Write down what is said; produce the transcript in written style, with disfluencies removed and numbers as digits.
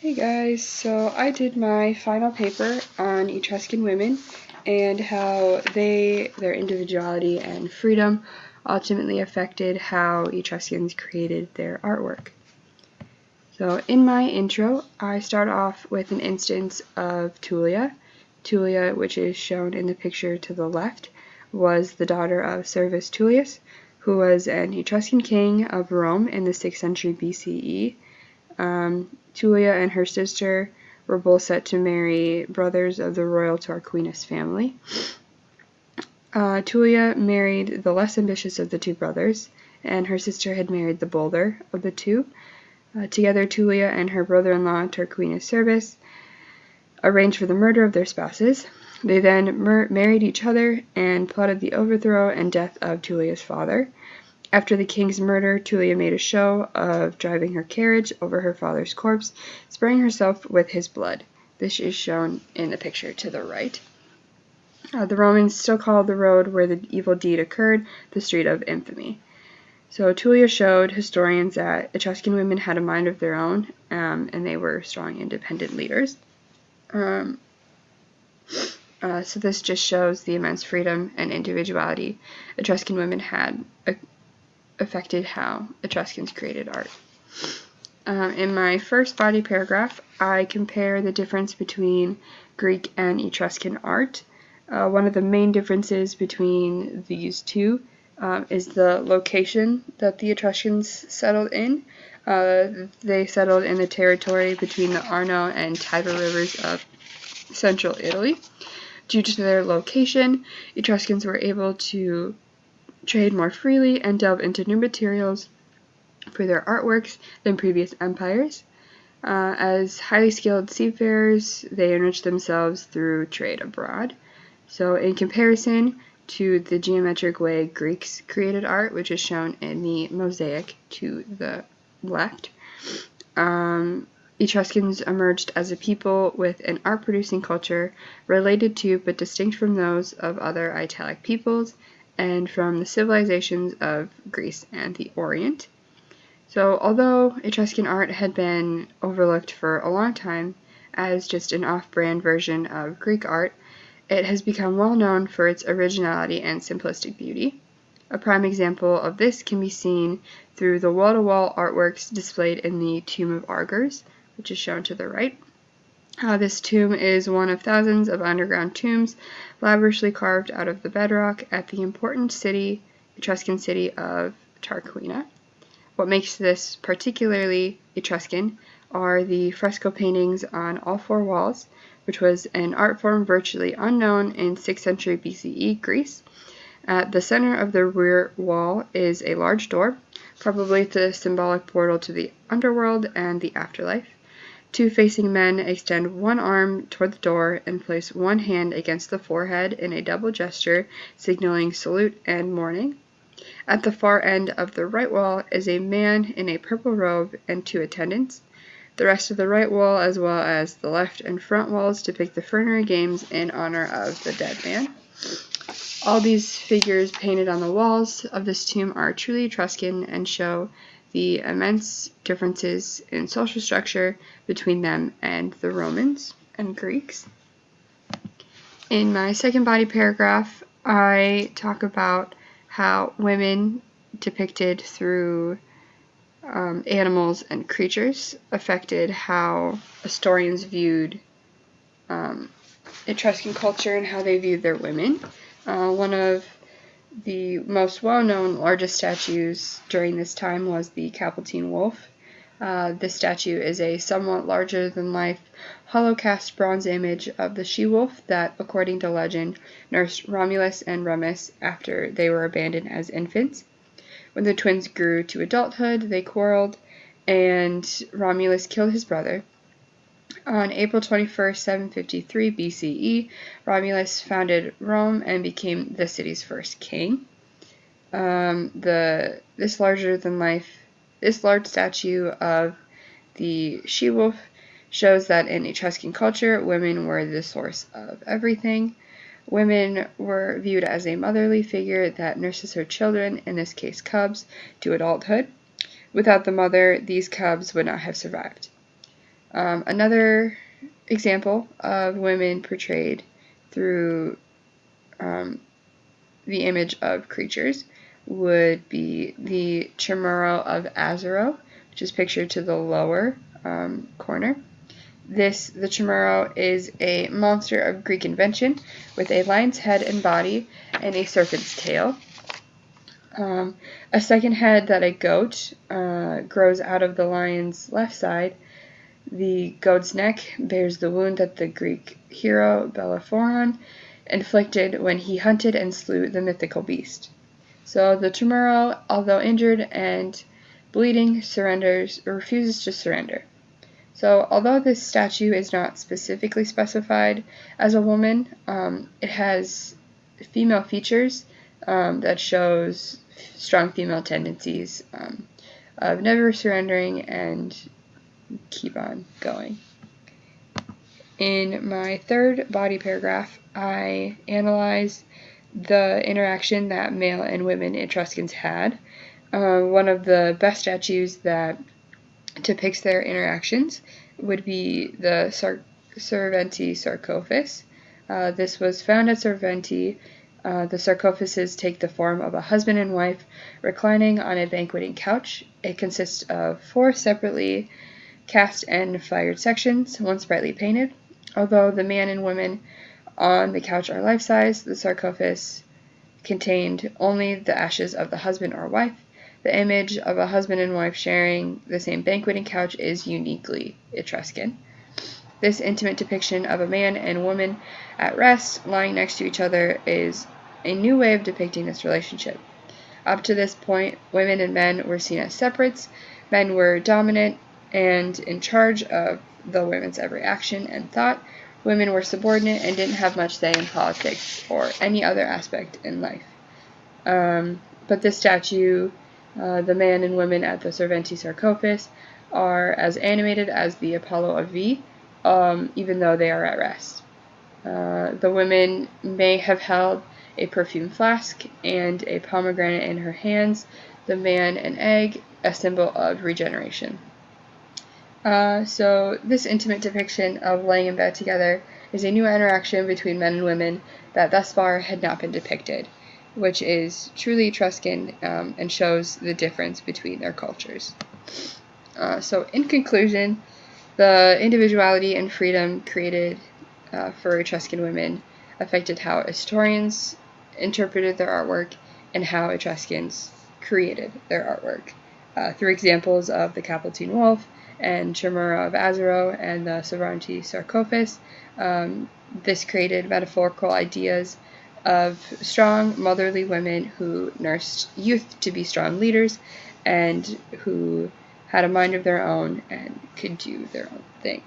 Hey guys, so I did my final paper on Etruscan women and how their individuality and freedom ultimately affected how Etruscans created their artwork. So in my intro, I start off with an instance of Tullia. Tullia, which is shown in the picture to the left, was the daughter of Servius Tullius, who was an Etruscan king of Rome in the 6th century BCE. Tullia and her sister were both set to marry brothers of the royal Tarquinius family. Tullia married the less ambitious of the two brothers, and her sister had married the bolder of the two. Together, Tullia and her brother-in-law Tarquinius Servius arranged for the murder of their spouses. They then married each other and plotted the overthrow and death of Tullia's father. After the king's murder, Tullia made a show of driving her carriage over her father's corpse, spraying herself with his blood. This is shown in the picture to the right. The Romans still called the road where the evil deed occurred the Street of Infamy. So Tullia showed historians that Etruscan women had a mind of their own, and they were strong, independent leaders. So this just shows the immense freedom and individuality Etruscan women had affected how Etruscans created art. In my first body paragraph, I compare the difference between Greek and Etruscan art. One of the main differences between these two is the location that the Etruscans settled in. They settled in the territory between the Arno and Tiber rivers of central Italy. Due to their location, Etruscans were able to trade more freely and delve into new materials for their artworks than previous empires. As highly skilled seafarers, they enriched themselves through trade abroad. So in comparison to the geometric way Greeks created art, which is shown in the mosaic to the left, Etruscans emerged as a people with an art-producing culture related to but distinct from those of other Italic peoples and from the civilizations of Greece and the Orient. So although Etruscan art had been overlooked for a long time as just an off-brand version of Greek art, it has become well known for its originality and simplistic beauty. A prime example of this can be seen through the wall-to-wall artworks displayed in the Tomb of Argos, which is shown to the right. This tomb is one of thousands of underground tombs lavishly carved out of the bedrock at the important Etruscan city of Tarquina. What makes this particularly Etruscan are the fresco paintings on all four walls, which was an art form virtually unknown in 6th century BCE Greece. At the center of the rear wall is a large door, probably the symbolic portal to the underworld and the afterlife. Two facing men extend one arm toward the door and place one hand against the forehead in a double gesture, signaling salute and mourning. At the far end of the right wall is a man in a purple robe and two attendants. The rest of the right wall, as well as the left and front walls, depict the funerary games in honor of the dead man. All these figures painted on the walls of this tomb are truly Etruscan and show the immense differences in social structure between them and the Romans and Greeks. In my second body paragraph, I talk about how women depicted through animals and creatures affected how historians viewed Etruscan culture and how they viewed their women. One of the most well-known, largest statues during this time was the Capultine wolf. This statue is a somewhat larger-than-life hollow cast bronze image of the she-wolf that, according to legend, nursed Romulus and Remus after they were abandoned as infants. When the twins grew to adulthood, they quarreled, and Romulus killed his brother. On April 21st, 753 BCE, Romulus founded Rome and became the city's first king. This large statue of the she-wolf shows that in Etruscan culture, women were the source of everything. Women were viewed as a motherly figure that nurses her children, in this case cubs, to adulthood. Without the mother, these cubs would not have survived. Another example of women portrayed through the image of creatures would be the Chimero of Azaro, which is pictured to the lower corner. The Chimero is a monster of Greek invention with a lion's head and body and a serpent's tail. A second head that a goat grows out of the lion's left side. The goat's neck bears the wound that the Greek hero Bellerophon inflicted when he hunted and slew the mythical beast. So the Chimero, although injured and bleeding, refuses to surrender. So although this statue is not specifically specified as a woman, it has female features that shows strong female tendencies of never surrendering and keep on going. In my third body paragraph, I analyze the interaction that male and women Etruscans had. One of the best statues that depicts their interactions would be the Serventi sarcophagus. This was found at Serventi. The sarcophaguses take the form of a husband and wife reclining on a banqueting couch. It consists of 4 separately cast and fired sections, once brightly painted. Although the man and woman on the couch are life-size, the sarcophagus contained only the ashes of the husband or wife. The image of a husband and wife sharing the same banqueting couch is uniquely Etruscan. This intimate depiction of a man and woman at rest, lying next to each other, is a new way of depicting this relationship. Up to this point, women and men were seen as separates. Men were dominant and in charge of the women's every action and thought. Women were subordinate and didn't have much say in politics or any other aspect in life. But this statue, the man and women at the Serventi sarcophagus, are as animated as the Apollo of V, even though they are at rest. The women may have held a perfume flask and a pomegranate in her hands, the man an egg, a symbol of regeneration. So this intimate depiction of laying in bed together is a new interaction between men and women that thus far had not been depicted, which is truly Etruscan and shows the difference between their cultures. So in conclusion, the individuality and freedom created for Etruscan women affected how historians interpreted their artwork and how Etruscans created their artwork. Through examples of the Capultine wolf and Chimera of Azaro and the Serventi sarcophagus, this created metaphorical ideas of strong, motherly women who nursed youth to be strong leaders and who had a mind of their own and could do their own thing.